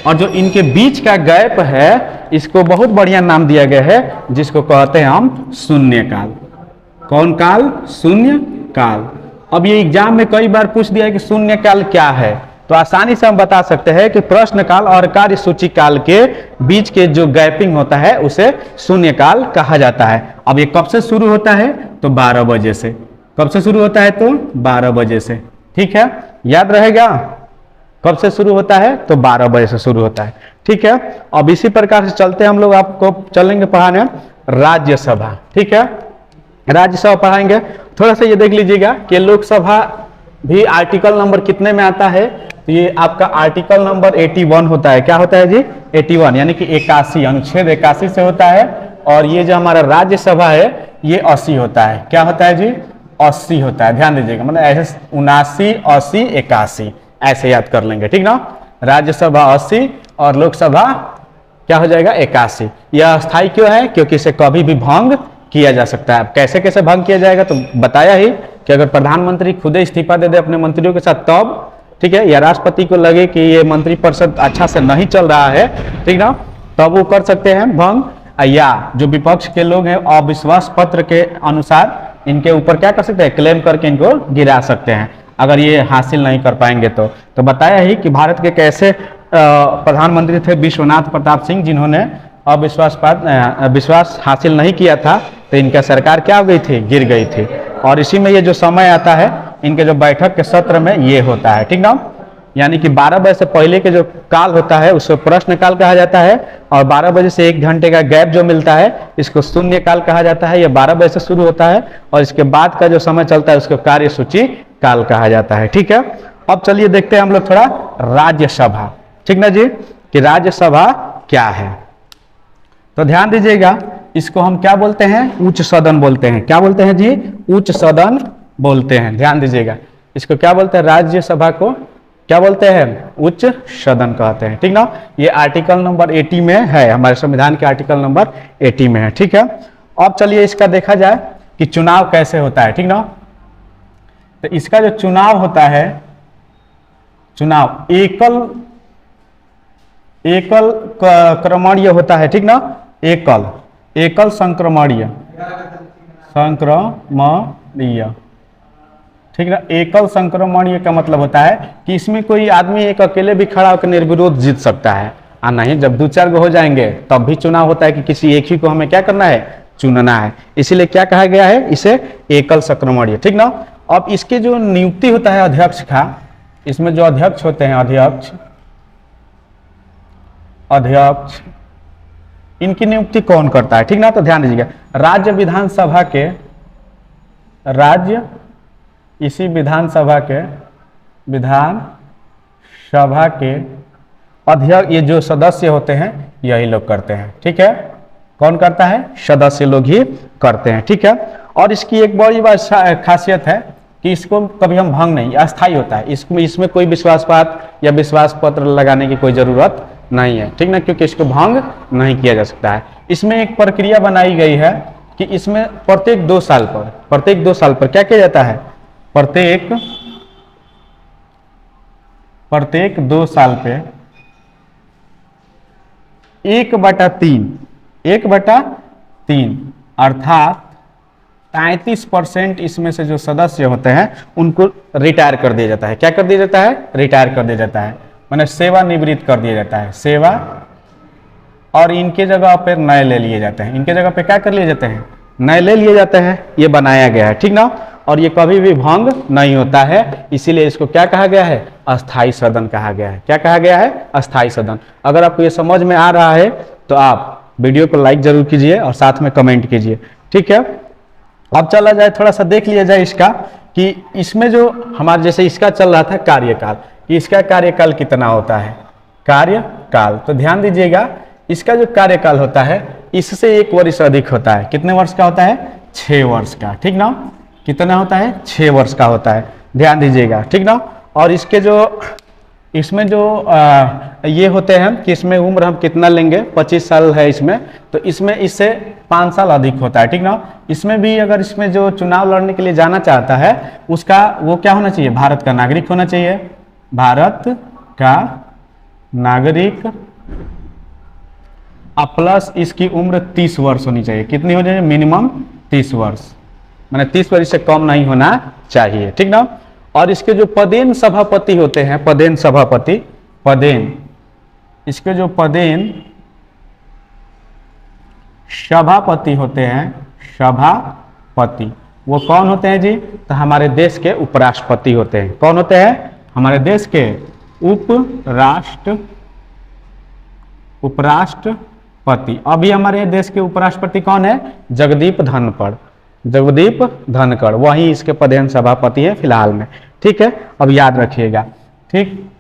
और जो इनके बीच का गैप है इसको बहुत बढ़िया नाम दिया गया है, जिसको कहते हैं हम शून्य काल। कौन काल, शून्य काल। अब ये एग्जाम में कई बार पूछ दिया है कि शून्य काल क्या है, तो आसानी से हम बता सकते हैं कि प्रश्न काल और कार्य सूची काल के बीच के जो गैपिंग होता है उसे शून्य काल कहा जाता है। अब ये कब से शुरू होता है, तो 12 बजे से। कब से शुरू होता है, तो 12 बजे से। ठीक है, याद रहेगा, कब से शुरू होता है, तो 12 बजे से शुरू होता है। ठीक है, अब इसी प्रकार से चलते हैं हम लोग, आपको चलेंगे पढ़ाने राज्यसभा। ठीक है, राज्यसभा पढ़ाएंगे। थोड़ा सा ये देख लीजिएगा कि लोकसभा भी आर्टिकल नंबर कितने में आता है, तो ये आपका आर्टिकल नंबर 81 होता है। क्या होता है जी, 81, यानी कि 81, अनुच्छेद 81 से होता है। और ये जो हमारा राज्यसभा है ये 80 होता है। क्या होता है जी, 80 होता है। ध्यान दीजिएगा, मतलब ऐसे 79, 80, 81, ऐसे याद कर लेंगे, ठीक ना। राज्यसभा 80 और लोकसभा क्या हो जाएगा 81। यह अस्थाई क्यों है? क्योंकि इसे कभी भी भंग किया जा सकता है। अब कैसे कैसे भंग किया जाएगा तो बताया ही कि अगर प्रधानमंत्री खुद इस्तीफा दे दे अपने मंत्रियों के साथ तब, ठीक है, या राष्ट्रपति को लगे कि ये मंत्रिपरिषद अच्छा से नहीं चल रहा है, ठीक ना, तब वो कर सकते हैं भंग। या जो विपक्ष के लोग हैं अविश्वास पत्र के अनुसार इनके ऊपर क्या कर सकते हैं, क्लेम करके इनको गिरा सकते हैं अगर ये हासिल नहीं कर पाएंगे तो बताया ही कि भारत के कैसे प्रधानमंत्री थे विश्वनाथ प्रताप सिंह, जिन्होंने विश्वास हासिल नहीं किया था तो इनका सरकार क्या हो गई थी, गिर गई थी। और इसी में ये जो समय आता है इनके जो बैठक के सत्र में ये होता है, ठीक ना, यानी कि 12 बजे से पहले के जो काल होता है उसको प्रश्न काल कहा जाता है, और 12 बजे से 1 घंटे का गैप जो मिलता है इसको शून्य काल कहा जाता है। यह 12 बजे से शुरू होता है और इसके बाद का जो समय चलता है उसको कार्यसूची काल कहा जाता है, ठीक है। अब चलिए देखते हैं हम लोग थोड़ा राज्यसभा, ठीक ना जी, कि राज्यसभा क्या है। तो ध्यान दीजिएगा, इसको हम क्या बोलते हैं, उच्च सदन बोलते हैं। क्या बोलते हैं जी, उच्च सदन बोलते हैं। ध्यान दीजिएगा, इसको क्या बोलते हैं, राज्यसभा को क्या बोलते हैं, उच्च सदन कहते हैं, ठीक ना। ये आर्टिकल नंबर 80 में है, हमारे संविधान के आर्टिकल नंबर 80 में है, ठीक है। अब चलिए इसका देखा जाए कि चुनाव कैसे होता है, ठीक ना। तो इसका जो चुनाव होता है, चुनाव एकल क्रमणीय होता है, ठीक ना, एकल संक्रमणीय, ठीक ना। एकल संक्रमणीय का मतलब होता है कि इसमें कोई आदमी एक अकेले भी खड़ा होकर निर्विरोध जीत सकता है, और नहीं जब 2-4 गो हो जाएंगे तब भी चुनाव होता है कि किसी एक ही को हमें क्या करना है, चुनना है। इसीलिए क्या कहा गया है, इसे एकल संक्रमणीय, ठीक ना। अब इसके जो नियुक्ति होता है अध्यक्ष का, इसमें जो अध्यक्ष होते हैं, अध्यक्ष इनकी नियुक्ति कौन करता है, ठीक ना। तो ध्यान दीजिएगा, राज्य विधानसभा के अध्यक्ष, ये जो सदस्य होते हैं यही लोग करते हैं, ठीक है। कौन करता है, सदस्य लोग ही करते हैं, ठीक है। और इसकी एक बड़ी खासियत है कि इसको कभी हम भंग नहीं, अस्थाई होता है, इसमें कोई विश्वासपात या विश्वास पत्र लगाने की कोई जरूरत नहीं है, ठीक ना, क्योंकि इसको भंग नहीं किया जा सकता है। इसमें एक प्रक्रिया बनाई गई है कि इसमें प्रत्येक 2 साल पर क्या किया जाता है, प्रत्येक 2 साल पे 1/3 अर्थात 33% इसमें से जो सदस्य होते हैं उनको रिटायर कर दिया जाता है। क्या कर दिया जाता है, रिटायर कर दिया जाता है, माने सेवानिवृत्त कर दिया जाता है, सेवा, और इनके जगह पे नए ले लिए जाते हैं। इनके जगह पे क्या कर लिए जाते हैं, नए ले लिए जाते हैं। ये बनाया गया है, ठीक ना, और ये कभी भी भंग नहीं होता है, इसीलिए इसको क्या कहा गया है, अस्थाई सदन कहा गया है। क्या कहा गया है, अस्थाई सदन। अगर आपको ये समझ में आ रहा है तो आप वीडियो को लाइक जरूर कीजिए और साथ में कमेंट कीजिए, ठीक है। अब चला जाए, थोड़ा सा देख लिया जाए इसका कि इसमें जो हमारे जैसे इसका चल रहा था कार्यकाल, इसका कार्यकाल कितना होता है, कार्यकाल। तो ध्यान दीजिएगा, इसका जो कार्यकाल होता है इससे 1 वर्ष अधिक होता है। कितने वर्ष का होता है, 6 वर्ष का, ठीक ना। कितना होता है, 6 वर्ष का होता है, ध्यान दीजिएगा, ठीक ना। और इसमें जो ये होते हैं कि इसमें उम्र हम कितना लेंगे, 25 साल है इसमें, तो इसमें इससे 5 साल अधिक होता है, ठीक ना। इसमें भी अगर इसमें जो चुनाव लड़ने के लिए जाना चाहता है उसका वो क्या होना चाहिए, भारत का नागरिक होना चाहिए, भारत का नागरिक, प्लस इसकी उम्र 30 वर्ष होनी चाहिए। कितनी हो जाए, मिनिमम 30 वर्ष, माने 30 वर्ष से कम नहीं होना चाहिए, ठीक ना। और इसके जो पदेन सभापति होते हैं, इसके जो पदेन सभापति होते हैं, सभापति, वो कौन होते हैं जी, तो हमारे देश के उपराष्ट्रपति होते हैं। कौन होते हैं, हमारे देश के उपराष्ट्रपति। अभी हमारे देश के उपराष्ट्रपति कौन है, जगदीप धनखड़, वही इसके पदेन सभापति है फिलहाल में, ठीक है। अब याद रखिएगा, ठीक।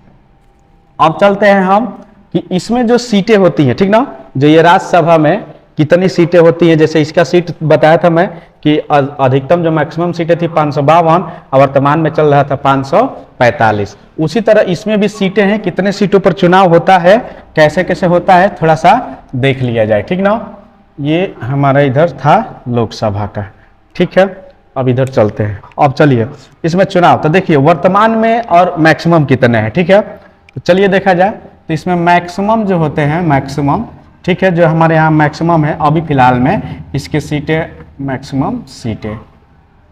अब चलते हैं हम कि इसमें जो सीटें होती हैं, ठीक ना, जो ये राज्यसभा में कितनी सीटें होती है। जैसे इसका सीट बताया था मैं कि अधिकतम जो मैक्सिमम सीटें थी 552 और वर्तमान में चल रहा था 545। उसी तरह इसमें भी सीटें हैं, कितने सीटों पर चुनाव होता है, कैसे कैसे होता है, थोड़ा सा देख लिया जाए, ठीक ना। ये हमारा इधर था लोकसभा का, ठीक है। अब इधर चलते हैं। अब चलिए इसमें चुनाव तो देखिए वर्तमान में और मैक्सिमम कितने हैं, ठीक है। तो चलिए देखा जाए तो इसमें मैक्सिमम जो होते हैं, मैक्सिमम, ठीक है, जो हमारे यहाँ मैक्सिमम है अभी फिलहाल में इसके सीटें, मैक्सिमम सीटें,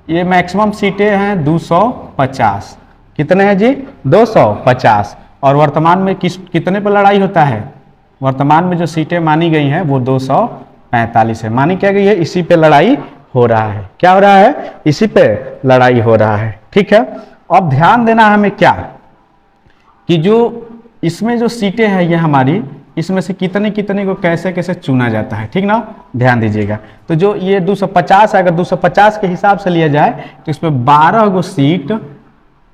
ये मैक्सिमम सीटें हैं 250। कितने हैं जी? 250। और वर्तमान में कितने पर लड़ाई होता है? वर्तमान में जो सीटें मानी गई हैं वो 245 है। मानी क्या गई है? इसी पे लड़ाई हो रहा है। क्या हो रहा है? इसी पे लड़ाई हो रहा है, ठीक है। अब ध्यान देना हमें क्या कि जो इसमें जो सीटें हैं ये हमारी, इसमें से कितने कितने को कैसे कैसे चुना जाता है, ठीक ना, ध्यान दीजिएगा। तो जो ये 250 है, अगर 250 के हिसाब से लिया जाए तो इसमें 12 गो सीट,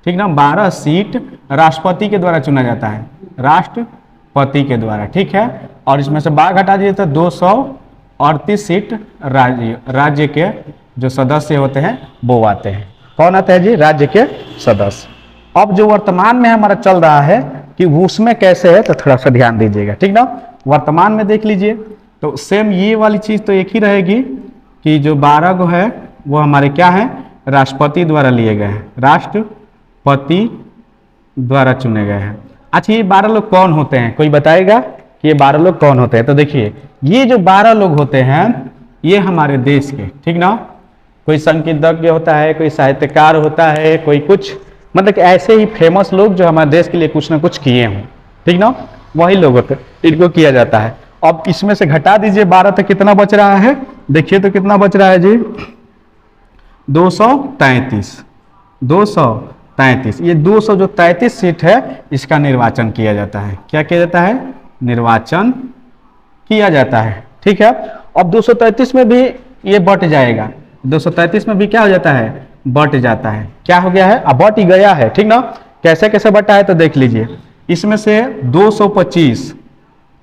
ठीक ना, 12 सीट राष्ट्रपति के द्वारा चुना जाता है, राष्ट्रपति के द्वारा, ठीक है। और इसमें से 12 घटा दीजिए तो 238 सीट राज्य के जो सदस्य होते हैं वो आते हैं। कौन आते हैं जी? राज्य के सदस्य। अब जो वर्तमान में हमारा चल रहा है कि उसमें कैसे है तो थोड़ा सा ध्यान दीजिएगा, ठीक ना। वर्तमान में देख लीजिए तो सेम ये वाली चीज तो एक ही रहेगी कि जो 12 गो है वो हमारे क्या है? राष्ट्रपति द्वारा लिए गए हैं, राष्ट्रपति द्वारा चुने गए हैं। अच्छा, ये 12 लोग कौन होते हैं? कोई बताएगा कि ये 12 लोग कौन होते हैं? तो देखिए ये जो 12 लोग होते हैं ये हमारे देश के, ठीक ना, कोई संगीतज्ञ होता है, कोई साहित्यकार होता है, कोई कुछ, मतलब कि ऐसे ही फेमस लोग जो हमारे देश के लिए कुछ ना कुछ किए हों, ठीक ना, वही लोग होते हैं, इनको किया जाता है। अब इसमें से घटा दीजिए 12 तो कितना बच रहा है? देखिए तो कितना बच रहा है जी? 233। 233। ये 233 सीट है, इसका निर्वाचन किया जाता है। क्या किया जाता है? निर्वाचन किया जाता है, ठीक है। अब 233 में भी ये बट जाएगा, 233 में भी क्या हो जाता है? बट जाता है। क्या हो गया है? अब बट ही गया है, ठीक ना। कैसे कैसे बटा है तो देख लीजिए। इसमें से 225,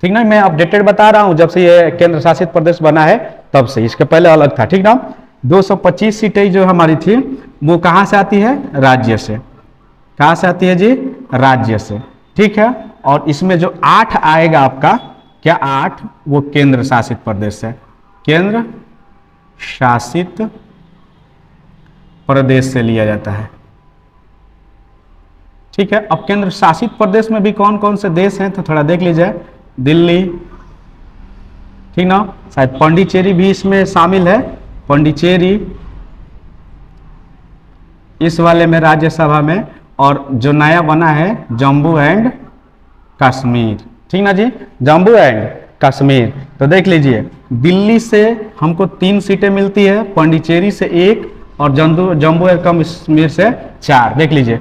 ठीक ना, मैं अपडेटेड बता रहा हूं, जब से ये केंद्र शासित प्रदेश बना है तब से, इसके पहले अलग था, ठीक ना। 225 सीटें जो हमारी थी वो कहां से आती है? राज्य से। कहां से आती है जी? राज्य से, ठीक है। और इसमें जो 8 आएगा आपका, क्या 8? वो केंद्र शासित प्रदेश से, केंद्र शासित प्रदेश से लिया जाता है, ठीक है। अब केंद्र शासित प्रदेश में भी कौन कौन से देश हैं तो थोड़ा देख लीजिए। दिल्ली, ठीक ना, शायद पांडिचेरी भी इसमें शामिल है, पांडिचेरी इस वाले में राज्यसभा में। और जो नया बना है जम्मू एंड कश्मीर, ठीक ना जी, जम्मू एंड कश्मीर। तो देख लीजिए दिल्ली से हमको 3 सीटें मिलती है, पांडिचेरी से 1 और जम्मू एंड कश्मीर से 4। देख लीजिए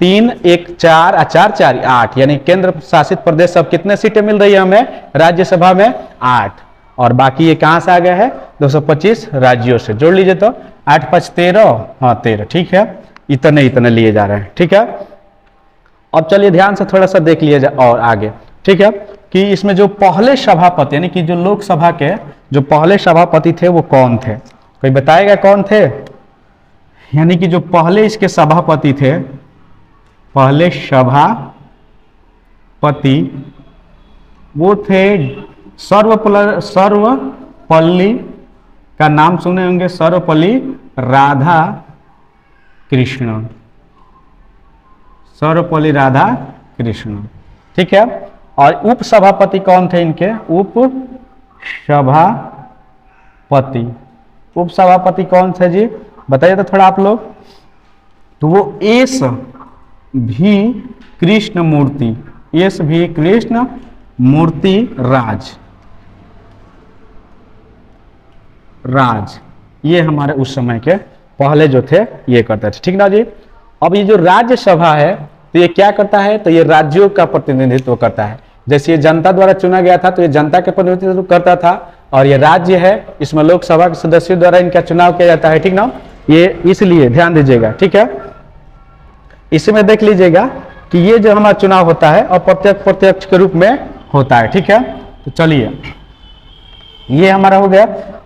3, 1, 4 और 4, 4, 8, यानी केंद्र शासित प्रदेश सब कितने सीटें मिल रही है हमें राज्यसभा में? 8। और बाकी ये कहां से आ गया है? 225 राज्यों से। जोड़ लीजिए तो 8, 5, 13, हाँ 13, ठीक है। इतने इतने लिए जा रहे हैं, ठीक है। अब चलिए ध्यान से थोड़ा सा देख लिया जाए और आगे, ठीक है, कि इसमें जो पहले सभापति यानी कि जो लोकसभा के जो पहले सभापति थे वो कौन थे? कोई बताएगा कौन थे? यानी कि जो पहले इसके सभापति थे, पहले सभापति वो थे सर्वपल्ली का नाम सुने होंगे, सर्वपल्ली राधा कृष्ण, सर्वपल्ली राधा कृष्ण, ठीक है। और उप सभापति कौन थे इनके? उप सभापति, उप सभापति कौन थे जी? बताइए तो थोड़ा आप लोग। तो वो एस भी कृष्ण मूर्ति, एस भी कृष्ण मूर्ति राज, ये हमारे उस समय के पहले जो थे ये करते थे, ठीक ना जी। अब ये जो राज्यसभा है तो ये क्या करता है? तो ये राज्यों का प्रतिनिधित्व करता है। जैसे ये जनता द्वारा चुना गया था तो ये जनता के प्रतिनिधित्व करता था, और ये राज्य है इसमें लोकसभा के सदस्यों द्वारा इनका चुनाव किया जाता है, ठीक ना। ये इसलिए ध्यान दीजिएगा, ठीक है। इसमें देख लीजिएगा कि ये जो हमारा चुनाव होता है और प्रत्यक्ष के रूप में होता है, ठीक है। तो चलिए ये हमारा हो गया।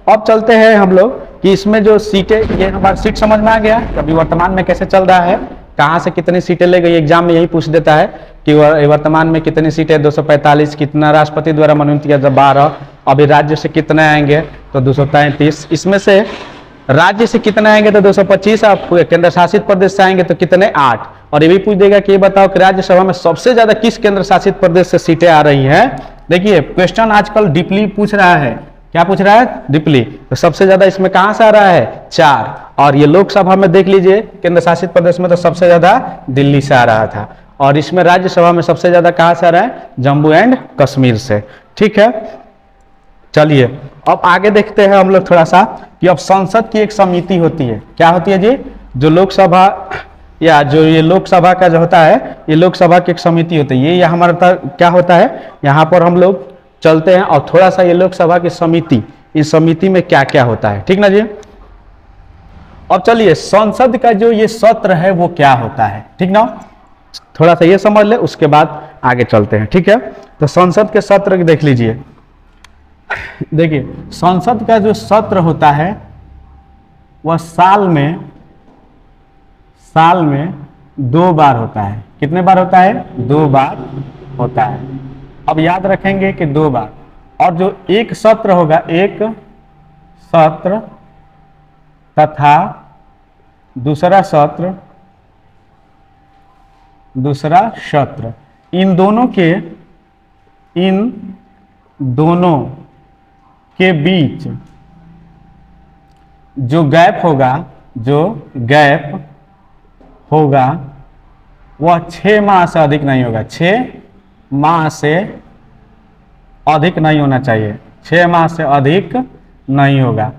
अब चलते हैं हम लोग कि इसमें जो सीटें, ये हमारा सीट समझ में आ गया अभी वर्तमान में कैसे चल रहा है, कहाँ से कितनी सीटें ले गई। एग्जाम में यही पूछ देता है कि वर्तमान में कितनी सीटें, 245, कितना राष्ट्रपति द्वारा मनोनीत किया था 12, अभी राज्य से कितने आएंगे तो 233, इसमें से राज्य से कितने आएंगे तो 225, आप केंद्र शासित प्रदेश से आएंगे तो कितने 8। और ये भी पूछ देगा कि ये बताओ कि राज्यसभा में सबसे ज्यादा किस केंद्र शासित प्रदेश से सीटें आ रही हैं। देखिए क्वेश्चन आजकल डीपली पूछ रहा है, क्या पूछ रहा है, डीपली। तो सबसे ज्यादा इसमें कहां से आ रहा है 4, और ये लोकसभा में देख लीजिए केंद्र शासित प्रदेश में तो सबसे ज्यादा दिल्ली से आ रहा था, और इसमें राज्यसभा में सबसे ज्यादा कहां से आ रहा है, जम्मू एंड कश्मीर से। ठीक है, चलिए अब आगे देखते हैं हम लोग थोड़ा सा कि अब संसद की एक समिति होती है, क्या होती है जी, जो लोकसभा या जो ये लोकसभा का जो होता है, ये लोकसभा की एक समिति होती है। ये हमारा क्या होता है, यहाँ पर हम लोग चलते हैं और थोड़ा सा ये लोकसभा की समिति, इस समिति में क्या क्या होता है, ठीक ना जी। अब चलिए संसद का जो ये सत्र है वो क्या होता है, ठीक ना, थोड़ा सा ये समझ ले, उसके बाद आगे चलते हैं। ठीक है, तो संसद के सत्र देख लीजिए। देखिए संसद का जो सत्र होता है वह साल में 2 बार होता है। कितने बार होता है, 2 बार होता है। अब याद रखेंगे कि 2 बार, और जो एक सत्र होगा, एक सत्र तथा दूसरा सत्र, इन दोनों के बीच जो गैप होगा वह 6 माह से अधिक नहीं होगा, 6 माह से अधिक नहीं होना चाहिए, 6 माह से अधिक नहीं होगा,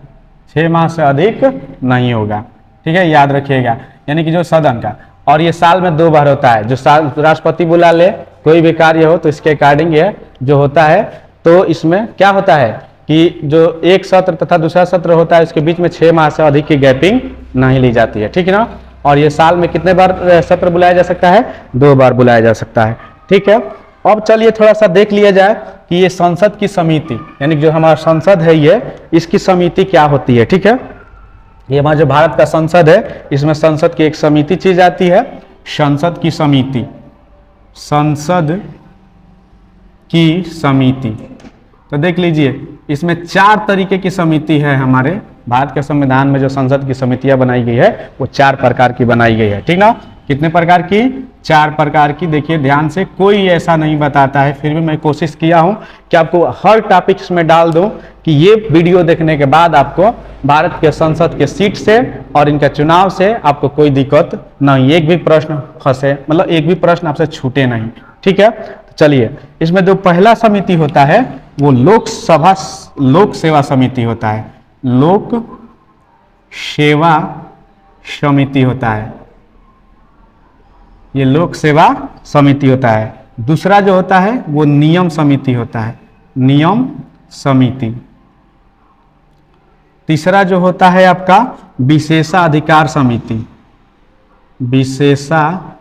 6 माह से अधिक नहीं होगा। ठीक है, याद रखिएगा, यानी कि जो सदन का, और ये साल में 2 बार होता है। जो साल राष्ट्रपति बुला ले, कोई भी कार्य हो तो इसके अकॉर्डिंग ये जो होता है, तो इसमें क्या होता है कि जो एक सत्र तथा दूसरा सत्र होता है उसके बीच में 6 माह से अधिक की गैपिंग नहीं ली जाती है। ठीक है ना, और ये साल में कितने बार सत्र बुलाया जा सकता है, 2 बार बुलाया जा सकता है। ठीक है, अब चलिए थोड़ा सा देख लिया जाए कि ये संसद की समिति, यानी जो हमारा संसद है ये, इसकी समिति क्या होती है। ठीक है, ये हमारा जो भारत का संसद है, इसमें संसद की एक समिति चीज आती है, संसद की समिति, संसद की समिति। तो देख लीजिए इसमें 4 तरीके की समिति है। हमारे भारत के संविधान में जो संसद की समितियां बनाई गई है वो 4 प्रकार की बनाई गई है। ठीक ना, कितने प्रकार की, 4 प्रकार की। देखिए ध्यान से, कोई ऐसा नहीं बताता है, फिर भी मैं कोशिश किया हूं कि आपको हर टॉपिक्स में डाल दूं कि ये वीडियो देखने के बाद आपको भारत के संसद के सीट से और इनका चुनाव से आपको कोई दिक्कत नहीं, एक भी प्रश्न फंसे, मतलब एक भी प्रश्न आपसे छूटे नहीं। ठीक है, तो चलिए इसमें जो पहला समिति होता है वो लोक सेवा समिति होता है, लोक सेवा समिति होता है, ये लोक सेवा समिति होता है। दूसरा जो होता है वो नियम समिति होता है, नियम समिति। तीसरा जो होता है आपका विशेषाधिकार समिति, विशेषाधिकार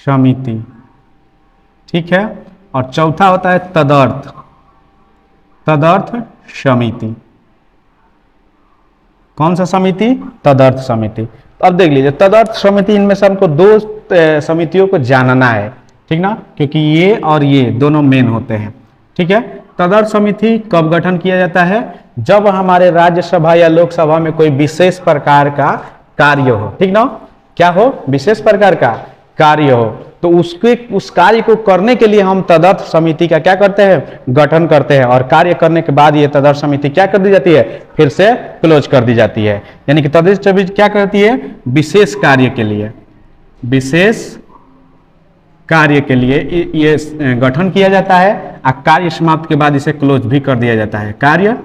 समिति। ठीक है, और चौथा होता है तदर्थ समिति। कौन सा समिति, तदर्थ समिति। तो अब देख लीजिए तदर्थ समिति, इनमें से हमको 2 समितियों को जानना है, ठीक ना, क्योंकि ये और ये दोनों मेन होते हैं। ठीक है, तदर्थ समिति कब गठन किया जाता है, जब हमारे राज्यसभा या लोकसभा में कोई विशेष प्रकार का कार्य हो। ठीक ना, क्या हो, विशेष प्रकार का कार्य हो, तो उस कार्य को करने के लिए हम तदर्थ समिति का क्या करते हैं, गठन करते हैं, और कार्य करने के बाद ये तदर्थ समिति क्या कर दी जाती है, फिर से क्लोज कर दी जाती है। यानी कि तदर्थ समिति क्या करती है, विशेष कार्य के लिए, विशेष कार्य के लिए ये गठन किया जाता है, और कार्य समाप्त के बाद इसे क्लोज भी कर दिया जाता है। कार्य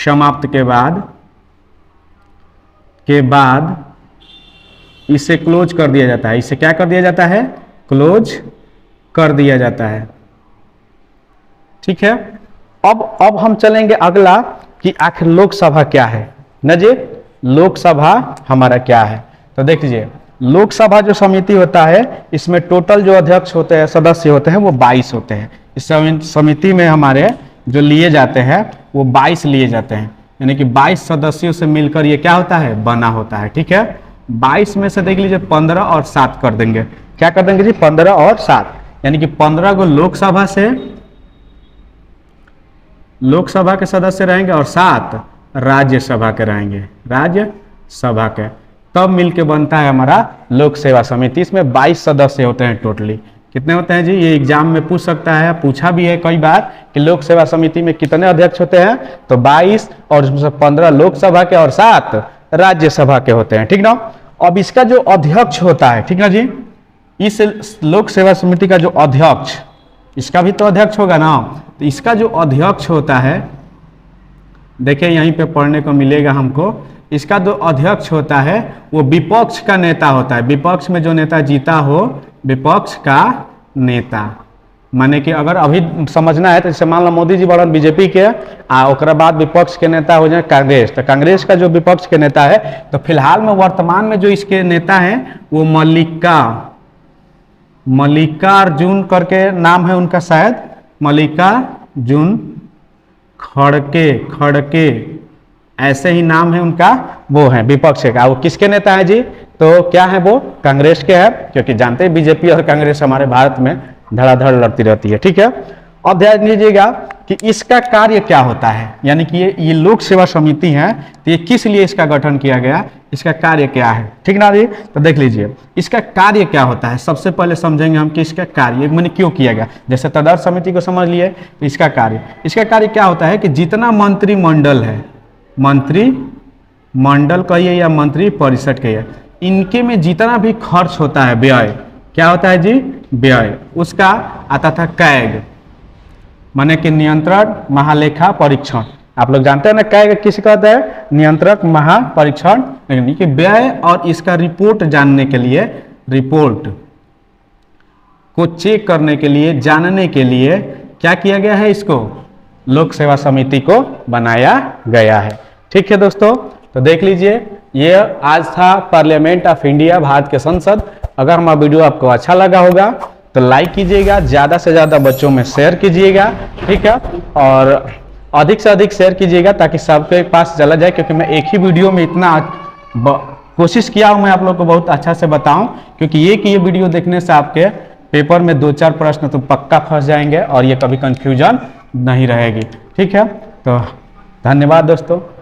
समाप्त के बाद इसे क्लोज कर दिया जाता है, इसे क्या कर दिया जाता है, क्लोज कर दिया जाता है। ठीक है, अब हम चलेंगे अगला कि आखिर लोकसभा क्या है न जी, लोकसभा हमारा क्या है। तो देख लीजिए लोकसभा जो समिति होता है इसमें टोटल जो अध्यक्ष होते हैं, सदस्य होते हैं, वो 22 होते हैं। इस समिति में हमारे जो लिए जाते हैं वो 22 लिए जाते हैं, यानी कि 22 सदस्यों से मिलकर ये क्या होता है, बना होता है। ठीक है, 22 में से देख लीजिए 15 और 7 कर देंगे। क्या कर देंगे जी, 15 और 7, यानी कि 15 को लोकसभा के सदस्य रहेंगे और 7 राज्यसभा के रहेंगे, राज्यसभा के, तब मिलके बनता है हमारा लोक सेवा समिति। इसमें 22 सदस्य होते हैं टोटली। कितने होते हैं जी, ये एग्जाम में पूछ सकता है, पूछा भी है कई बार कि लोक सेवा समिति में कितने अध्यक्ष होते हैं, तो 22 और उसमें से 15 लोकसभा के और 7 राज्यसभा के होते हैं। ठीक ना। अब इसका जो अध्यक्ष होता है, ठीक ना जी, इस लोक सेवा समिति का जो अध्यक्ष, इसका भी तो अध्यक्ष होगा ना, तो इसका जो अध्यक्ष होता है, देखिए यहीं पे पढ़ने को मिलेगा हमको, इसका जो अध्यक्ष होता है वो विपक्ष का नेता होता है। विपक्ष में जो नेता जीता हो, विपक्ष का नेता, माने कि अगर अभी समझना है तो जैसे मान लो मोदी जी बड़न बीजेपी के, ओकरा बाद विपक्ष के नेता हो जाए कांग्रेस, तो कांग्रेस का जो विपक्ष के नेता है, तो फिलहाल में वर्तमान में जो इसके नेता है वो मल्लिकार्जुन करके नाम है उनका, शायद मल्लिकार्जुन खड़गे ऐसे ही नाम है उनका, वो है विपक्ष का। वो किसके नेता है जी, तो क्या है, वो कांग्रेस के है, क्योंकि जानते हैं बीजेपी और कांग्रेस हमारे भारत में धड़ाधड़ लड़ती रहती है। ठीक है, अब ध्यान दीजिएगा कि इसका कार्य क्या होता है, यानी कि ये लोक सेवा समिति है, तो ये किस लिए इसका गठन किया गया, इसका कार्य क्या है। ठीक ना जी, तो देख लीजिए इसका कार्य क्या होता है। सबसे पहले समझेंगे हम कि इसका कार्य मैंने क्यों किया गया। जैसे तदर्थ समिति को समझ लिए, तो इसका कार्य क्या होता है कि जितना मंत्रिमंडल है, मंत्रिमंडल कहिए या मंत्री परिषद कहिए, इनके में जितना भी खर्च होता है, व्यय, क्या होता है जी, व्यय, उसका आता था कैग, माने कि नियंत्रण महालेखा परीक्षण। आप लोग जानते हैं ना कैग किसे कहते हैं, नियंत्रक महापरीक्षण, यानी कि व्यय और इसका रिपोर्ट जानने के लिए, रिपोर्ट को चेक करने के लिए, जानने के लिए क्या किया गया है, इसको लोक सेवा समिति को बनाया गया है। ठीक है दोस्तों, तो देख लीजिए ये आज था पार्लियामेंट ऑफ इंडिया, भारत के संसद। अगर हमारा वीडियो आपको अच्छा लगा होगा तो लाइक कीजिएगा, ज़्यादा से ज़्यादा बच्चों में शेयर कीजिएगा। ठीक है, और अधिक से अधिक शेयर कीजिएगा ताकि सबके पास चला जाए, क्योंकि मैं एक ही वीडियो में इतना कोशिश किया हूँ मैं आप लोग को बहुत अच्छा से बताऊं, क्योंकि ये वीडियो देखने से आपके पेपर में 2-4 प्रश्न तो पक्का फंस जाएंगे और ये कभी कंफ्यूजन नहीं रहेगी। ठीक है, तो धन्यवाद दोस्तों।